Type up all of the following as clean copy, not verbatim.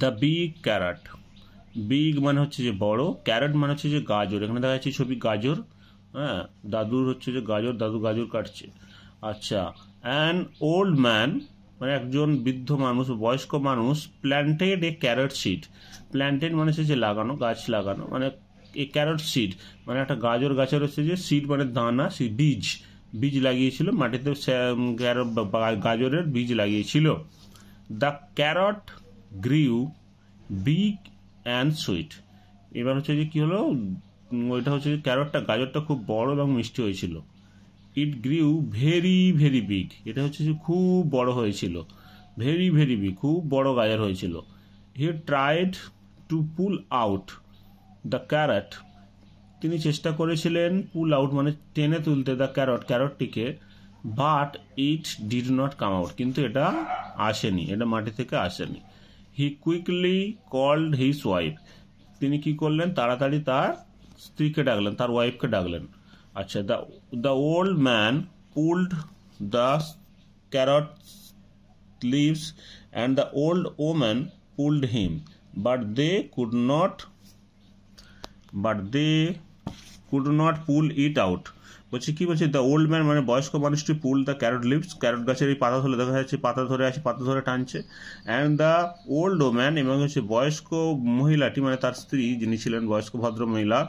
The big carrot, big মানে হচ্ছে যে বড়, ক্যারট মানে হচ্ছে যে গাজর। এখানে দেখা যাচ্ছে ছবি গাজর, হ্যাঁ, দাদুর হচ্ছে যে গাজর, দাদু গাজর কাটছে। আচ্ছা, অ্যান ওল্ড ম্যান মানে একজন বৃদ্ধ মানুষ, বয়স্ক মানুষ, প্ল্যান্টেড এ ক্যারট সিড। প্ল্যান্টেড মানে হচ্ছে যে লাগানো, গাছ লাগানো, মানে এ ক্যারট সিড মানে একটা গাজর গাছের হচ্ছে যে সিড মানে দানা, বীজ, বীজ লাগিয়েছিল মাটিতে, গাজরের বীজ লাগিয়েছিল। The carrot grew big and sweet. এবার হচ্ছে যে কী হলো, ওইটা হচ্ছে যে ক্যারটটা, গাজরটা খুব বড় এবং মিষ্টি হয়েছিল। ইট গ্রিউ ভেরি ভেরি বিগ, এটা হচ্ছে যে খুব বড় হয়েছিল। ভেরি ভেরি বিগ, খুব বড় গাজর হয়েছিল। He tried to pull out the carrot, তিনি চেষ্টা করেছিলেন পুল আউট মানে টেনে তুলতে দ্য ক্যারট, ক্যারটটিকে, but it did not come out, কিন্তু এটা আসেনি, এটা মাটি থেকে আসেনি। He quickly called his wife, তিনি কি করলেন, তাড়াতাড়ি তার স্ত্রীকে ডাকলেন, তার ওয়াইফকে ডাকলেন। আচ্ছা, the old man pulled the carrot leaves and the old woman pulled him, but they could not pull it out. বলছে কি বলছে, দ্য ওল্ড ম্যান মানে বয়স্ক মানুষটি pull the carrot leaves, carrot গাছের এই পাতা ধরে দেখা যাচ্ছে, পাতা ধরে আছে, পাতা ধরে টানছে। অ্যান্ড দ্য ওল্ড ওম্যান এবং হচ্ছে বয়স্ক মহিলাটি মানে তার স্ত্রী যিনি ছিলেন বয়স্ক ভদ্র মহিলা,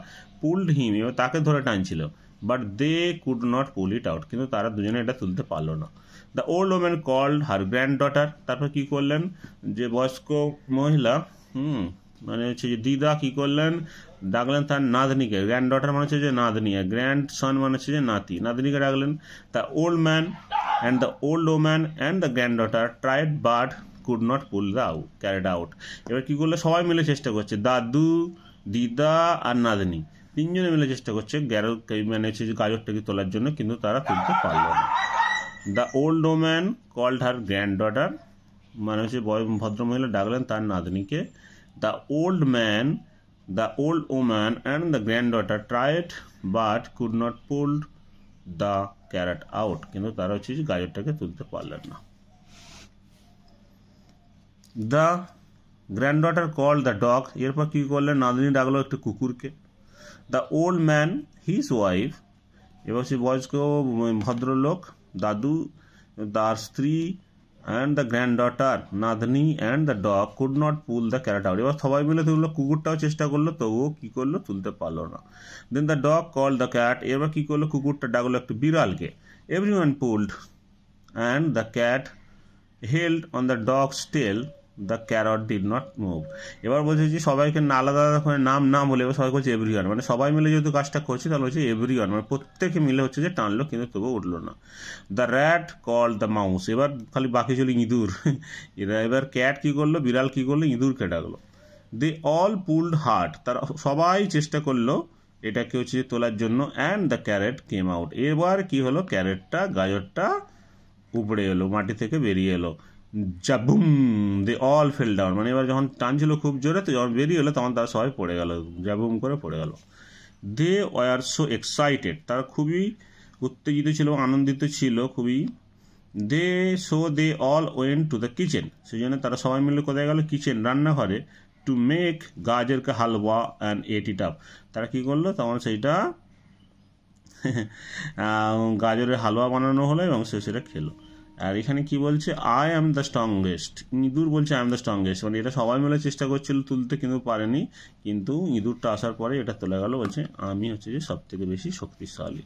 পুলড হিম এবং তাকে ধরে টানছিল। But they could not pull it out, কিন্তু তারা দুজনে এটা তুলতে পারলো না। The old woman called her granddaughter, তারপর কি করলেন, যে বয়স্ক মহিলা মানে হচ্ছে যে দিদা কি করলেন, ডাকলেন তার নাতনিকে, গ্র্যান্ড ডটার মানে হচ্ছে যে নাতনি, আর গ্র্যান্ড সন মানে হচ্ছে যে নাতি, নাতনিকে ডাকলেন। The old man and the old woman and the granddaughter tried but could not pull the carrot out. এবার কি করলো, সবাই মিলে চেষ্টা করছে, দাদু, দিদা আর নাতনি, তিনজনে মিলে চেষ্টা করছে মানে হচ্ছে যে গাজরটাকে তোলার জন্য, কিন্তু তারা তুলতে পারল না। The old woman called her granddaughter মানে হচ্ছে ভদ্রমহিলা ডাকলেন তার নাতনিকে। The old woman and the granddaughter tried but could not pull the carrot out, কিন্তু তারা হচ্ছে যে গাজরটাকে তুলতে পারলেন না। The granddaughter called the dog, এরপর কি করলেন, নাতনি ডাকলো একটু কুকুরকে। The old man his wife, এবার সে বয়স্ক ভদ্রলোক, দাদু, তার স্ত্রী, অ্যান্ড দ্য গ্র্যান্ড ডটার নাতনি and the dog could not pull the carrot out, এবার সবাই মিলে তুললো, কুকুরটাও চেষ্টা করলো, তবুও কি করলো, তুলতে পারলো না। Then the dog called the cat, এবার কি করলো, কুকুরটা ডাকলো একটু বিড়ালকে। Everyone pulled and the cat held on the dog's tail, the carrot did not move. এবার বলছে যে সবাইকে আলাদা আলাদা করে নাম বলে, এবার সবাই বলছে এভরিওয়ান, মানে সবাই মিলে যেহেতু কাজটা করছে তাহলে হচ্ছে এভরিওয়ান, মানে প্রত্যেকে মিলে হচ্ছে যে টানলো, কিন্তু তবুও উঠলো না। The rat called the mouse, এবার খালি বাকি ছিল ইঁদুর। এবার ক্যাট কি করলো, বিড়াল কি করলো, ইঁদুরকে ডাকলো। দে অল পুলড হার্ড, তারা সবাই চেষ্টা করলো এটাকে হচ্ছে তোলার জন্য। And the carrot came out, এবার কি হলো, ক্যারেটটা, গাজরটা উপড়ে এলো, মাটি থেকে বেরিয়ে এলো। জাবুম, দে অল ফেল ডাউন, মানে এবার যখন টানছিল খুব জোরে, তো যখন বেরিয়ে এলো তখন তারা সবাই পড়ে গেল, জাবুম করে পড়ে গেল। দে ওয়ার সো এক্সাইটেড, তারা খুবই উত্তেজিত ছিল, আনন্দিত ছিল খুবই। They all went to the kitchen, সেই জন্য তারা সবাই মিলে কোথায় গেল, কিচেন, রান্নাঘরে। টু মেক গাজর কা হালুয়া অ্যান্ড এট ইট আপ, তারা কি করলো, তখন সেইটা গাজরের হালুয়া বানানো হলো এবং সে সেটা খেলো। আর এখানে কি বলছে, আই অ্যাম দ্য স্ট্রংগেস্ট, ইঁদুর বলছে আই এম দ্য স্ট্রংগেস্ট, মানে এটা সবাই মিলে চেষ্টা করছিল তুলতে, কিন্তু পারেনি, কিন্তু ইঁদুরটা আসার পরে এটা তোলা গেল, বলছে আমি হচ্ছে যে সব থেকে বেশি শক্তিশালী।